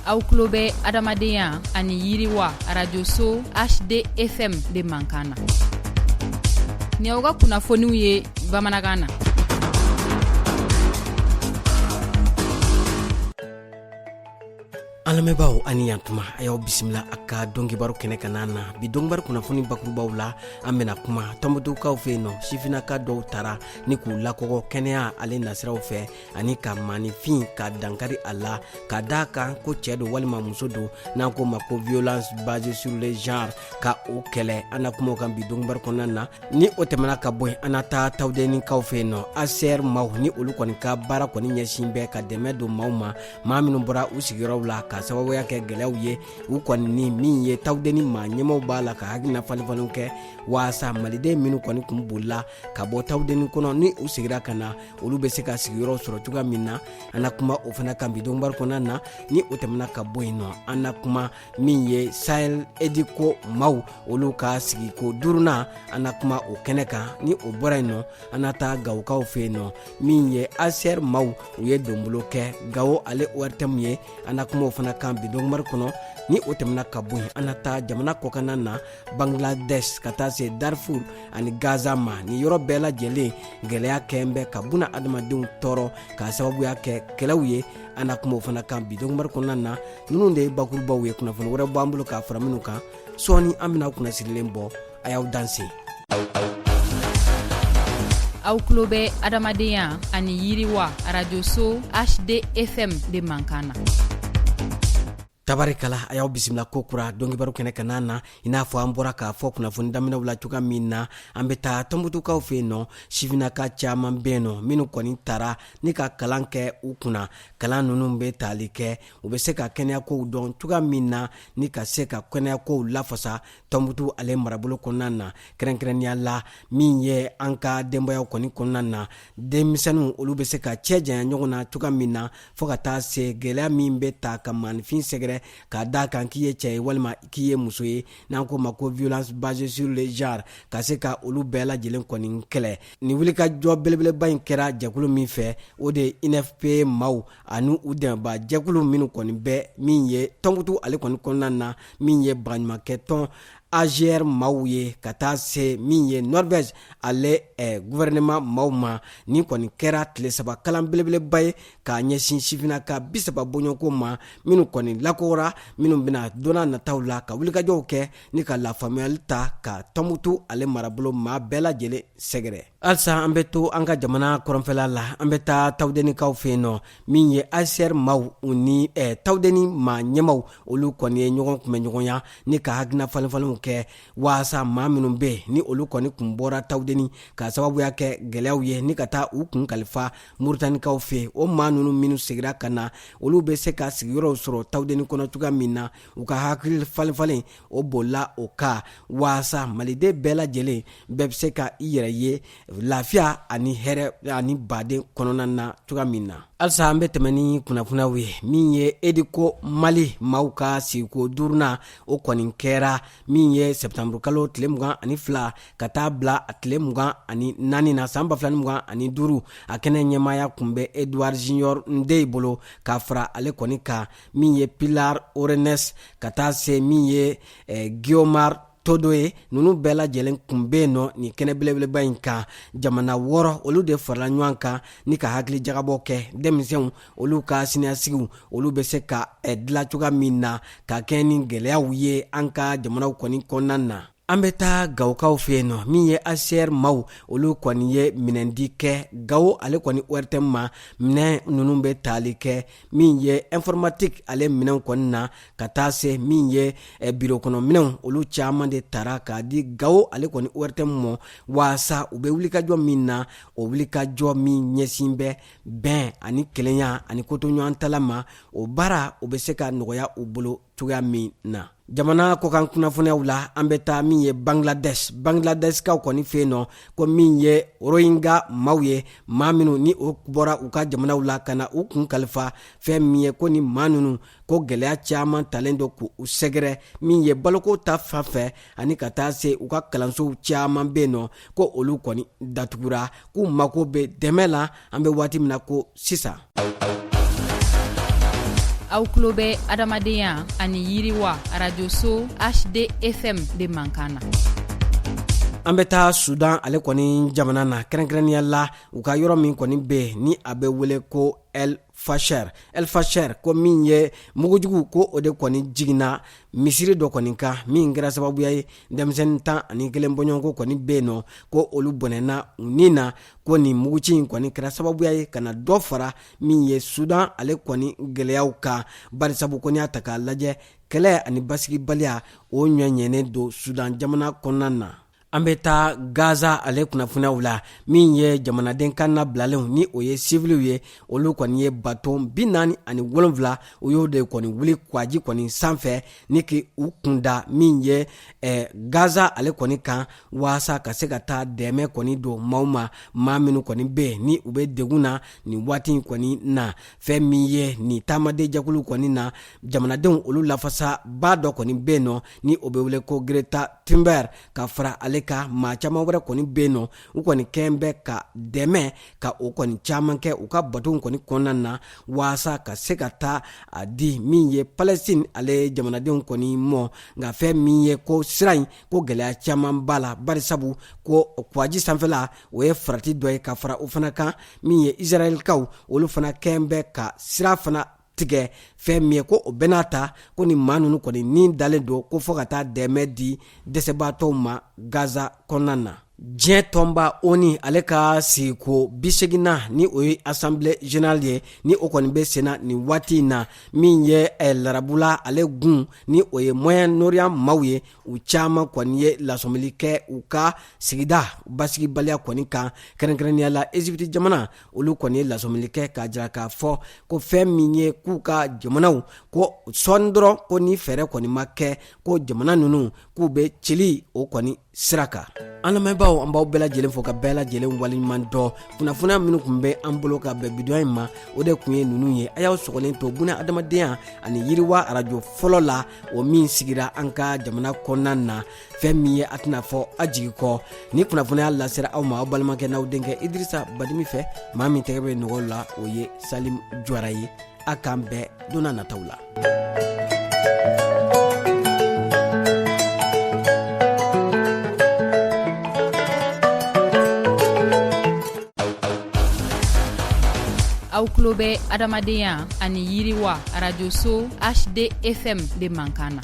Aw tulo bɛ adamadenya ani yiriwa radio-so HDFM de Mankana. Ni aw ka kunnafoniw ye bamanankan na. Alamɛbaaw ani yantuma a y'aw bisimila a ka dɔnkibaru kɛnɛ ka na bi dɔnkibaru kunnafoni bakurubaw la an bɛna kuma tɔnbutukaw fɛ yen nɔ sifinaka dɔw tara ni k'u lakɔgɔ kɛnɛya ale nasiraw fɛ ani ka maanifin ka dankari a la ka daa kan ko cɛ do walima muso do n'an ko ma ko violence basée sur le genre ka o kɛlɛ an na kumaw kan bi dɔnkibaru kɔnɔna na ni o tɛmɛna ka bɔ yen an na taa tawudenikaw fɛ yen nɔ ACR maaw ni olu kɔni ka baara kɔni ɲɛsin bɛ ka dɛmɛ don maaw ma maa minnu bɔra u sigiyɔrɔw la ka sababuya kɛ gɛlɛyaw ye u kɔni ni min ye tawudeni maa ɲɛmaw b'a la ka hakilina falenfalenw kɛ waasa maliden minnu kɔni kun bolila ka bɔ tawudeni kɔnɔ ni u sigira ka na olu bɛ se ka sigiyɔrɔ sɔrɔ cogoya min na an na kuma o fana kan bi dɔnkibaru kɔnɔna na ni o tɛmɛna ka bɔ yen nɔ an na kuma min ye Sahel Ediko maaw olu ka sigiko duurunan an na kuma o kɛnɛ kan ni o bɔra yen nɔ an na taa Gawukaw fɛ yen nɔ min ye ACR maaw u ye donbolo kɛ Gawo ale ORTM ye an na kuma o fana kan bi dɔnkibaru kɔnɔ ni o tɛmɛna ka bɔ yen an na taa jamana kɔkanna na Bangladesh ka taa se Darfur ani Gaza ma ni yɔrɔ bɛɛ lajɛlen gɛlɛya kɛn bɛ ka buna adamadenw tɔɔrɔ ka sababuya kɛ kɛlɛw ye an na kuma o fana kan bi dɔnkibaru kɔnɔna na ninnu de ye bakurubaw ye kunnafoni wɛrɛ b'an bolo k'a fara minnu kan sɔɔni an bɛna kunnasirilen bɔ a y'aw danse. Aw tulo bɛ adamadenya ani yiriwa radio-so HDFM de Mankana. Tabarikala a y'aw bisimila ko kura dɔnkibaru kɛnɛ ka na i n'a fɔ an bɔra k'a fɔ kunnafoni daminɛw la cogoya min na an bɛ taa tɔnbutukaw fɛ yen nɔ sifinaka caman bɛ yen nɔ minnu kɔni tara ni ka kalan kɛ u kunna kalan ninnu bɛ tali kɛ u bɛ se ka kɛnɛyakow dɔn cogoya min na ni ka se ka kɛnɛyakow lafasa tɔnbutu ale marabolo kɔnɔna na kɛrɛnkɛrɛnnenya la min ye an ka denbayaw kɔni kɔnɔna na denmisɛnninw olu bɛ se ka cɛ janya ɲɔgɔn na cogoya min na fɔ ka taa se gɛlɛya min bɛ ta ka maanifin sɛgɛrɛ ka da kan k'i ye cɛ ye walima k'i ye muso ye n'an ko ma ko violence basée sur le genre ka se ka olu bɛɛ lajɛlen kɔni kɛlɛ ni wulikajɔ belebeleba in kɛra jɛkulu min fɛ o de INFP maaw ani u dɛmɛba jɛkulu minnu kɔni bɛ min ye tɔnbutu ale kɔni kɔnɔna na min ye baɲumankɛ tɔn AGR maaw ye ka taa se min ye Norvège ale gouvernement maaw ma ni kɔni kɛra tile saba kalan belebeleba ye k'a ɲɛsin sifinaka 30 bɔɲɔgɔnko ma minnu kɔni lakora minnu bɛna donna nataw la ka wulikajɔw kɛ ni ka lafaamuyali ta ka tɔnbutu ale marabolo maa bɛɛ lajɛlen sɛgɛrɛ. Halisa an bɛ to an ka jamana kɔrɔnfɛla la an bɛ taa tawudenikaw fɛ yen nɔ min ye ACR maaw u ni tawudeni maa ɲɛmaw olu kɔni ye ɲɔgɔn kunbɛn ɲɔgɔnya ni ka hakilina falenfalenw kɛ waasa maa minnu bɛ ni olu kɔni kun bɔra tawudeni ka sababuya kɛ gɛlɛyaw ye ni ka taa u kun kalifa Murutanikaw fɛ o maa ninnu minnu segira ka na olu bɛ se ka sigiyɔrɔw sɔrɔ tawudeni kɔnɔ cogoya min na u ka hakili falenfalen o bolila o ka waasa maliden bɛɛ lajɛlen bɛɛ bɛ se ka i yɛrɛ ye lafiya ani hɛrɛ ani baden kɔnɔna na cogoya min na. Halisa an bɛ tɛmɛ ni kunnafoniyaw ye min ye Ediko Mali maaw ka sigiko duurunan o kɔni kɛra min ye Septembre kalo tile 22 ka taa bila a tile 24 na san 2025 a kɛnɛ ɲɛmaaya kun bɛ Edouard Junior Ndeye bolo ka fara ale kɔni kan min ye Pilar Orenes ka taa se min ye Guiomar todo ye nunu bɛɛ lajɛlen kun bɛ yen nɔ ni kɛnɛ belebeleba in kan jamana 6 olu de farala ɲɔgɔn kan ni ka hakili jagabɔ kɛ denmisɛnw olu ka siniɲɛsigiw olu bɛ se ka dilan cogoya min na ka kɛ ni gɛlɛyaw ye an ka jamanaw kɔni kɔnɔna na. An bɛ taa Gawukaw fɛ yen nɔ min ye ACR maaw olu kɔni ye minɛndi kɛ Gawo ale kɔni ORTM ma minɛn ninnu bɛ tali kɛ min ye informatique ale minɛn kɔni na ka taa se min ye biro kɔnɔ minɛnw olu caman de tara k'a di Gawo ale kɔni ORTM mɔ waasa u bɛ wulikajɔ min na o wulikajɔ min ɲɛsin bɛ bɛn ani kelenya ani kotoɲɔgɔn tala ma o baara o bɛ se ka nɔgɔya u bolo cogoya min na. Jamana kɔkan kunnafoniyaw la an bɛ taa min ye Bangladeshkaw kɔni fɛ yen nɔ ko min ye Rohingya maaw ye maa minnu ni o bɔra u ka jamanaw la ka na u kun kalifa fɛn min ye ko ni maa ninnu ko gɛlɛya caman talen don k'u sɛgɛrɛ min ye baloko ta fan fɛ ani ka taa se u ka kalansow caman bɛ yen nɔ ko olu kɔni datugura k'u mako bɛ dɛmɛ la an bɛ waati min na ko sisan. aw tulo bɛ adamadenya ani yiriwa radio so HDFM de Mankana. An bɛ taa Sudan ale kɔni jamana na kɛrɛnkɛrɛnnenya la u ka yɔrɔ min kɔni bɛ ni a bɛ wele ko El Fasher ko min ye mugujugu ko o de kɔni jiginna misiri dɔ kɔni kan min kɛra sababuya ye denmisɛnnin 11 bɔɲɔgɔnko kɔni bɛ yen nɔ ko olu bɔnɛna u ni na ko nin muguci in kɔni kɛra sababuya ye kana dɔ fara min ye Sudan ale kɔni gɛlɛyaw kan barisabu ko n'i y'a ta k'a lajɛ kɛlɛ ani basigibaliya o ɲɔɲɛnen don Sudan jamana kɔnɔna na. An bɛ taa Gaza ale kunnafoniyaw la min ye jamanaden kan na bilalenw ni o ye civiliw ye olu kɔni ye bato 47 o y'o de kɔni wuli kwaji kɔni sanfɛ ni ki u kunda min ye Gaza ale kɔni kan waasa ka se ka taa dɛmɛ kɔni don maa minnu kɔni bɛ ni u bɛ degun na ni waati kɔni na fɛn min ye ni taamaden jakulu kɔni na jamanadenw olu lafasa ba dɔ kɔni bɛ nɔ ni o bɛ wele ko Greta Thunberg ka fara ale ka maa caman wɛrɛ kɔni bɛ yen nɔ u kɔni kɛn bɛ ka dɛmɛ ka o kɔni caman kɛ u ka bateau kɔni kɔnɔna na waasa ka se ka taa a di min ye Palestine ale jamanadenw kɔni mɔ nka fɛn min ye ko sira in ko gɛlɛya caman b'a la barisabu ko kwaji sanfɛla o ye farati dɔ ye ka fara o fana kan min ye Israelikaw olu fana kɛn bɛ ka sira fana tigɛ fɛn min ye ko o bɛɛ n'a ta ko ni maa ninnu kɔni ni dalen don ko fɔ ka taa dɛmɛ di dɛsɛbaatɔw ma Gaza kɔnɔna na. Diɲɛ tɔnba ONU ale ka sigiko 80 ni o ye Assemblée Générale ye ni o kɔni bɛ senna ni waati in na min ye larabula ale gun ni o ye Moyen-Orient maaw ye u caman kɔni ye lasɔmili kɛ u ka sigida basigibaliya kɔni kan kɛrɛnkɛrɛnnenya la Egypte jamana olu kɔni ye lasɔmili kɛ k'a jira k'a fɔ ko fɛn min ye k'u ka jamanaw ko sɔɔni dɔrɔn ko ni fɛɛrɛ kɔni ma kɛ ko jamana ninnu k'u bɛ cili o kɔni sira kan. An lamɛnbaaw an b'aw bɛɛ lajɛlen fo ka bɛɛ lajɛlen waleɲuman dɔn kunnafoniya minnu tun bɛ an bolo ka bɛn bidiyo in ma o de tun ye ninnu ye a y'aw sɔgɔlen to buna adamadenya ani yiriwa arajo fɔlɔ la o min sigira an ka jamana kɔnɔna na fɛn min ye a tɛna fɔ a jigi kɔ ni kunnafoniya lasera aw ma aw balimakɛ n'aw denkɛ Idrissa Badimi fɛ maa min tɛgɛ bɛ nɔgɔ la o ye Salim Jwara ye a k'an bɛɛ donna nataw la. aw tulo bɛ adamadenya ani yiriwa radio so HDFM de Mankana.